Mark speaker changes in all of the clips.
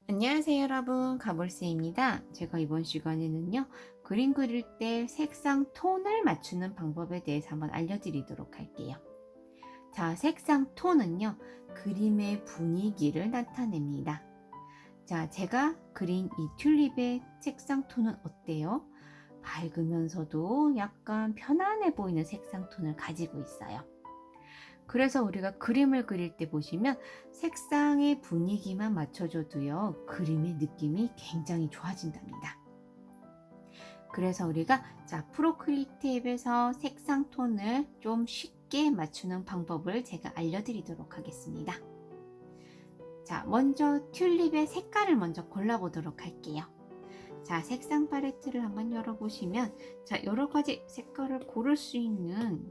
Speaker 1: 안녕하세요 여러분, 가볼세입니다. 제가 이번 시간에는요 그림 그릴 때 색상 톤을 맞추는 방법에 대해서 한번 알려드리도록 할게요. 자, 색상 톤은요 그림의 분위기를 나타냅니다. 자, 제가 그린 이 튤립의 색상 톤은 어때요? 밝으면서도 약간 편안해 보이는 색상 톤을 가지고 있어요. 그래서 우리가 그림을 그릴 때 보시면 색상의 분위기만 맞춰줘도요 그림의 느낌이 굉장히 좋아진답니다. 그래서 우리가 프로크리에이트 앱에서 색상 톤을 좀 쉽게 맞추는 방법을 제가 알려드리도록 하겠습니다. 자, 먼저 튤립의 색깔을 먼저 골라보도록 할게요. 자, 색상 팔레트를 한번 열어보시면 여러 가지 색깔을 고를 수 있는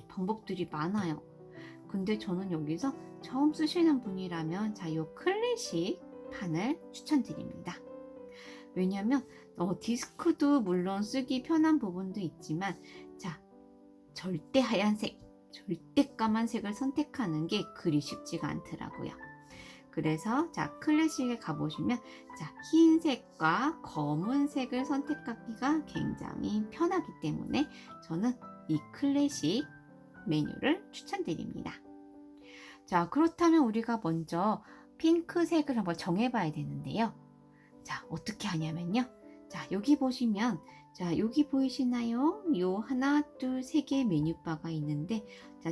Speaker 1: 방법들이 많아요. 근데 저는 여기서 처음 쓰시는 분이라면 이 클래식 판을 추천드립니다. 왜냐면 디스크도 물론 쓰기 편한 부분도 있지만 절대 하얀색, 절대 까만색을 선택하는 게 그리 쉽지가 않더라고요. 그래서 클래식에 가보시면 흰색과 검은색을 선택하기가 굉장히 편하기 때문에 저는 이 클래식 메뉴를 추천드립니다. 자, 그렇다면 우리가 먼저 핑크색을 한번 정해봐야 되는데요. 자, 어떻게 하냐면요. 자, 여기 보시면 여기 보이시나요? 요 하나, 둘, 세 개의 메뉴바가 있는데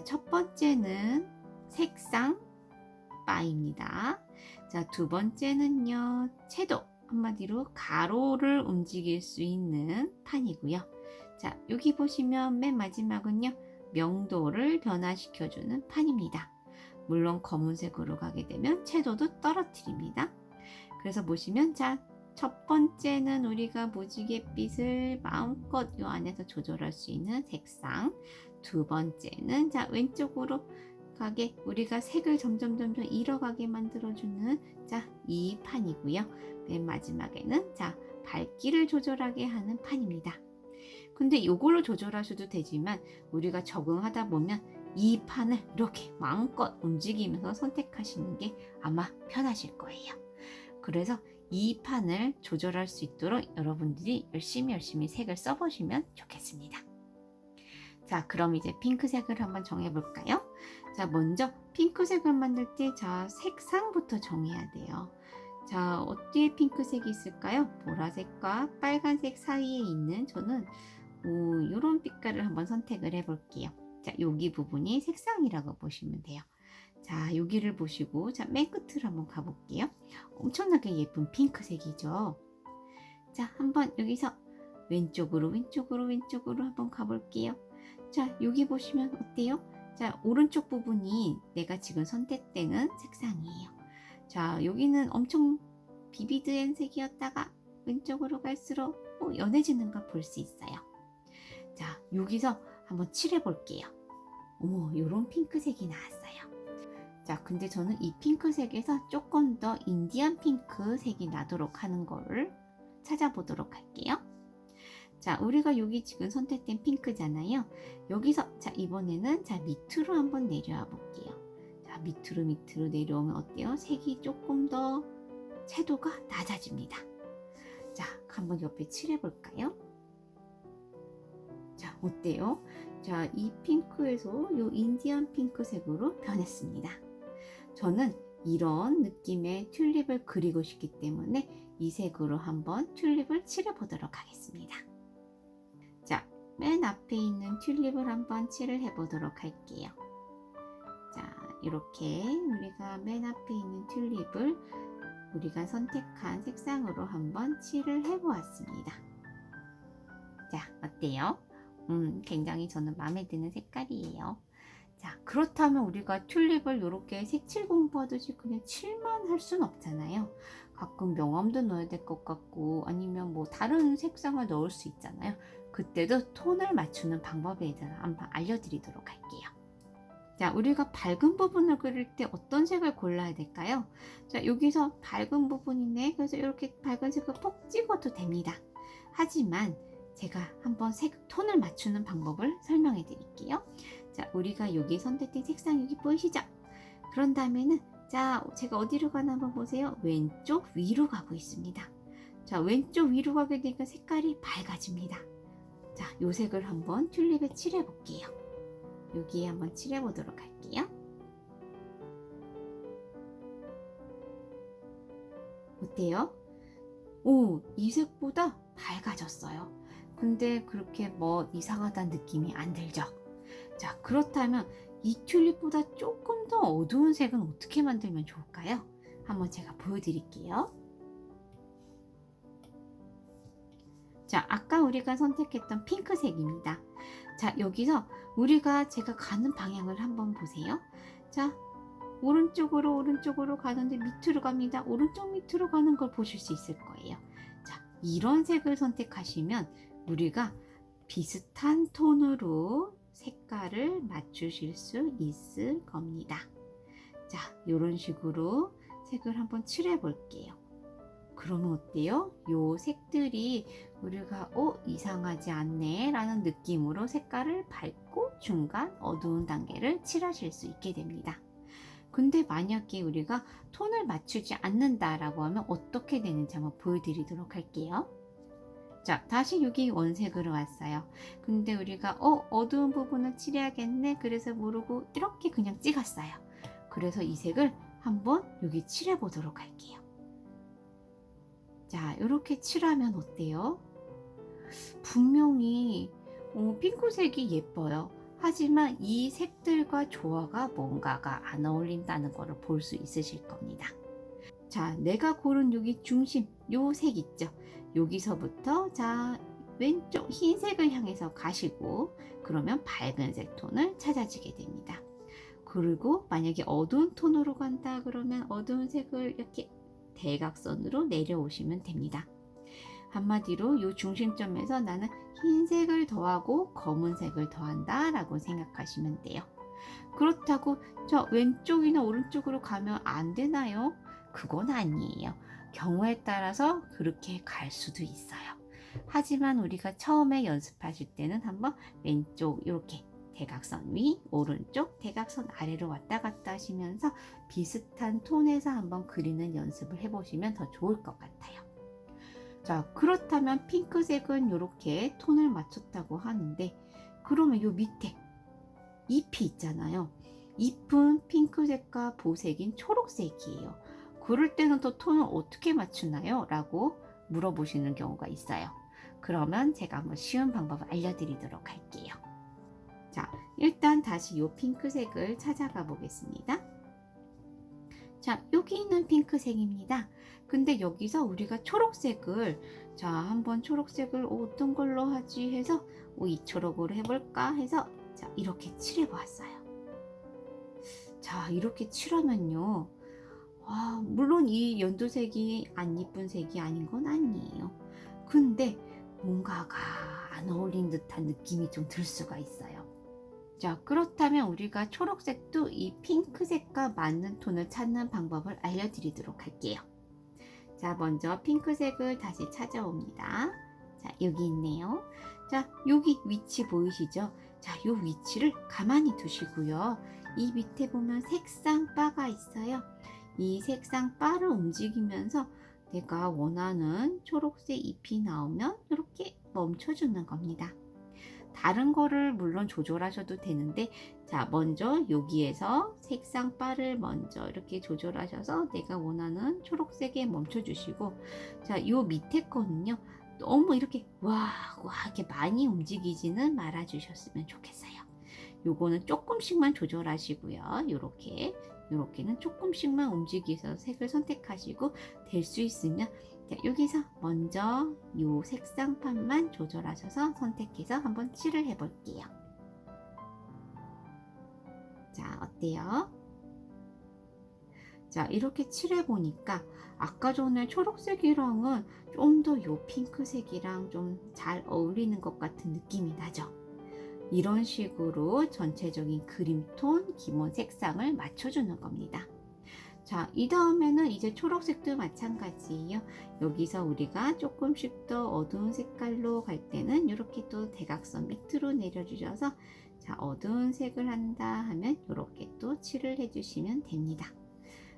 Speaker 1: 첫 번째는 색상 바입니다. 자, 두 번째는요, 채도, 한마디로 가로를 움직일 수 있는 판이고요. 자, 여기 보시면 맨 마지막은요, 명도를 변화시켜주는 판입니다. 물론 검은색으로 가게 되면 채도도 떨어뜨립니다. 그래서 보시면 첫 번째는 우리가 무지갯빛을 마음껏 이 안에서 조절할 수 있는 색상, 두 번째는 왼쪽으로 가게 우리가 색을 점점 잃어가게 만들어주는 이 판이고요. 맨 마지막에는 밝기를 조절하게 하는 판입니다. 근데 이걸로 조절하셔도 되지만 우리가 적응하다 보면 이 판을 이렇게 마음껏 움직이면서 선택하시는 게 아마 편하실 거예요. 그래서 이 판을 조절할 수 있도록 여러분들이 열심히 색을 써보시면 좋겠습니다. 자, 그럼 이제 핑크색을 한번 정해볼까요? 자, 먼저 핑크색을 만들 때 색상부터 정해야 돼요. 자, 어디에 핑크색이 있을까요? 보라색과 빨간색 사이에 있는 저는 이런 빛깔을 한번 선택을 해볼게요. 자, 여기 부분이 색상이라고 보시면 돼요. 자, 여기를 보시고 맨 끝으로 한번 가볼게요. 엄청나게 예쁜 핑크색이죠. 자, 한번 여기서 왼쪽으로 한번 가볼게요. 자, 여기 보시면 어때요? 자, 오른쪽 부분이 내가 지금 선택되는 색상이에요. 자, 여기는 엄청 비비드한 색이었다가 왼쪽으로 갈수록 연해지는 걸 볼 수 있어요. 자, 여기서 한번 칠해 볼게요. 요런 핑크색이 나왔어요. 자, 근데 저는 이 핑크색에서 조금 더 인디안 핑크색이 나도록 하는 거를 찾아보도록 할게요. 자, 우리가 여기 지금 선택된 핑크잖아요. 여기서 이번에는 밑으로 한번 내려와 볼게요. 자, 밑으로 내려오면 어때요? 색이 조금 더 채도가 낮아집니다. 자, 한번 옆에 칠해 볼까요? 자, 어때요? 자, 이 핑크에서 요 인디안 핑크색으로 변했습니다. 저는 이런 느낌의 튤립을 그리고 싶기 때문에 이 색으로 한번 튤립을 칠해 보도록 하겠습니다. 자, 맨 앞에 있는 튤립을 한번 칠을 해 보도록 할게요. 자, 이렇게 우리가 맨 앞에 있는 튤립을 우리가 선택한 색상으로 한번 칠을 해 보았습니다. 자, 어때요? 굉장히 저는 마음에 드는 색깔이에요. 자, 그렇다면 우리가 튤립을 이렇게 색칠 공부하듯이 그냥 칠만 할 순 없잖아요. 가끔 명암도 넣어야 될 것 같고 아니면 다른 색상을 넣을 수 있잖아요. 그때도 톤을 맞추는 방법에 대해서 한번 알려드리도록 할게요. 자, 우리가 밝은 부분을 그릴 때 어떤 색을 골라야 될까요? 자, 여기서 밝은 부분이네. 그래서 이렇게 밝은 색을 톡 찍어도 됩니다. 하지만 제가 한번 톤을 맞추는 방법을 설명해 드릴게요. 자, 우리가 여기 선택된 색상 여기 보이시죠? 그런 다음에는 자, 제가 어디로 가나 한번 보세요. 왼쪽 위로 가고 있습니다. 자, 왼쪽 위로 가게 되니까 색깔이 밝아집니다. 자, 요 색을 한번 튤립에 칠해 볼게요. 여기에 한번 칠해 보도록 할게요. 어때요? 오, 이 색보다 밝아졌어요. 근데 그렇게 뭐 이상하다는 느낌이 안 들죠? 자, 그렇다면 이 튤립보다 조금 더 어두운 색은 어떻게 만들면 좋을까요? 한번 제가 보여드릴게요. 자, 아까 우리가 선택했던 핑크색입니다. 자, 여기서 제가 가는 방향을 한번 보세요. 자, 오른쪽으로 가는데 밑으로 갑니다. 오른쪽 밑으로 가는 걸 보실 수 있을 거예요. 자, 이런 색을 선택하시면 우리가 비슷한 톤으로 색깔을 맞추실 수 있을 겁니다. 자, 이런 식으로 색을 한번 칠해 볼게요. 그러면 어때요? 요 색들이 우리가 이상하지 않네 라는 느낌으로 색깔을 밝고 중간 어두운 단계를 칠하실 수 있게 됩니다. 근데 만약에 우리가 톤을 맞추지 않는다 라고 하면 어떻게 되는지 한번 보여드리도록 할게요. 자, 다시 여기 원색으로 왔어요. 근데 우리가 어두운 부분을 칠해야겠네 그래서 모르고 이렇게 그냥 찍었어요. 그래서 이 색을 한번 여기 칠해 보도록 할게요. 자, 이렇게 칠하면 어때요? 분명히 핑크색이 예뻐요. 하지만 이 색들과 조화가 뭔가가 안 어울린다는 것을 볼 수 있으실 겁니다. 자, 내가 고른 여기 중심 요 색 있죠? 여기서부터 자, 왼쪽 흰색을 향해서 가시고 그러면 밝은 색 톤을 찾아지게 됩니다. 그리고 만약에 어두운 톤으로 간다 그러면 어두운 색을 이렇게 대각선으로 내려오시면 됩니다. 한마디로 이 중심점에서 나는 흰색을 더하고 검은색을 더한다 라고 생각하시면 돼요. 그렇다고 저 왼쪽이나 오른쪽으로 가면 안 되나요? 그건 아니에요. 경우에 따라서 그렇게 갈 수도 있어요. 하지만 우리가 처음에 연습하실 때는 한번 왼쪽 이렇게 대각선 위, 오른쪽 대각선 아래로 왔다 갔다 하시면서 비슷한 톤에서 한번 그리는 연습을 해보시면 더 좋을 것 같아요. 자, 그렇다면 핑크색은 이렇게 톤을 맞췄다고 하는데 그러면 요 밑에 잎이 있잖아요. 잎은 핑크색과 보색인 초록색이에요. 그럴 때는 또 톤을 어떻게 맞추나요? 라고 물어보시는 경우가 있어요. 그러면 제가 한번 쉬운 방법을 알려드리도록 할게요. 자, 일단 다시 이 핑크색을 찾아가 보겠습니다. 자, 여기 있는 핑크색입니다. 근데 여기서 우리가 초록색을 자, 한번 초록색을 어떤 걸로 하지 해서 이 초록으로 해볼까 해서 자, 이렇게 칠해 보았어요. 자, 이렇게 칠하면요. 물론 이 연두색이 안 예쁜 색이 아닌 건 아니에요. 근데 뭔가가 안 어울린 듯한 느낌이 좀 들 수가 있어요. 자, 그렇다면 우리가 초록색도 이 핑크색과 맞는 톤을 찾는 방법을 알려드리도록 할게요. 자, 먼저 핑크색을 다시 찾아옵니다. 자, 여기 있네요. 자, 여기 위치 보이시죠? 자, 요 위치를 가만히 두시고요. 이 밑에 보면 색상 바가 있어요. 이 색상 바를 움직이면서 내가 원하는 초록색 잎이 나오면 이렇게 멈춰주는 겁니다. 다른 거를 물론 조절하셔도 되는데 자, 먼저 여기에서 색상 바를 먼저 이렇게 조절하셔서 내가 원하는 초록색에 멈춰 주시고 자, 요 밑에 거는요 너무 이렇게 와 이렇게 많이 움직이지는 말아 주셨으면 좋겠어요. 요거는 조금씩만 조절하시고요. 요렇게는 조금씩만 움직여서 색을 선택하시고 될 수 있으면 자, 여기서 먼저 요 색상판만 조절하셔서 선택해서 한번 칠을 해 볼게요. 자, 어때요? 자, 이렇게 칠해 보니까 아까 전에 초록색이랑은 좀 더 요 핑크색이랑 좀 잘 어울리는 것 같은 느낌이 나죠? 이런 식으로 전체적인 그림톤 기본 색상을 맞춰주는 겁니다. 자, 이 다음에는 이제 초록색도 마찬가지예요. 여기서 우리가 조금씩 더 어두운 색깔로 갈 때는 이렇게 또 대각선 밑으로 내려주셔서 자, 어두운 색을 한다 하면 이렇게 또 칠을 해주시면 됩니다.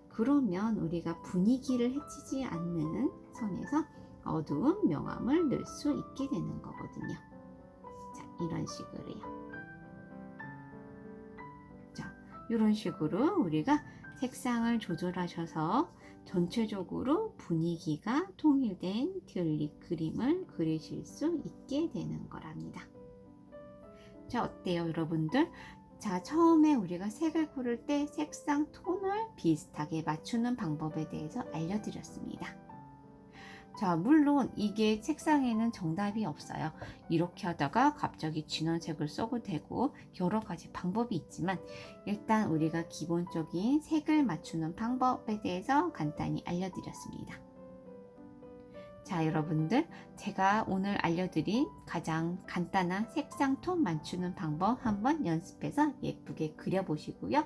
Speaker 1: 그러면 우리가 분위기를 해치지 않는 선에서 어두운 명암을 넣을 수 있게 되는 거거든요. 자, 이런 식으로요. 자, 이런 식으로 우리가 색상을 조절하셔서 전체적으로 분위기가 통일된 튤립 그림을 그리실 수 있게 되는 거랍니다. 자, 어때요, 여러분들? 자, 처음에 우리가 색을 고를 때 색상 톤을 비슷하게 맞추는 방법에 대해서 알려드렸습니다. 자, 물론 이게 색상에는 정답이 없어요. 이렇게 하다가 갑자기 진한 색을 써도 되고 여러 가지 방법이 있지만 일단 우리가 기본적인 색을 맞추는 방법에 대해서 간단히 알려드렸습니다. 자, 여러분들, 제가 오늘 알려드린 가장 간단한 색상 톤 맞추는 방법 한번 연습해서 예쁘게 그려보시고요.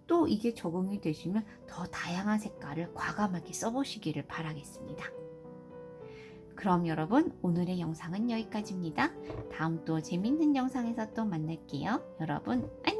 Speaker 1: 또 이게 적응이 되시면 더 다양한 색깔을 과감하게 써보시기를 바라겠습니다. 그럼 여러분, 오늘의 영상은 여기까지입니다. 다음 또 재밌는 영상에서 또 만날게요. 여러분, 안녕!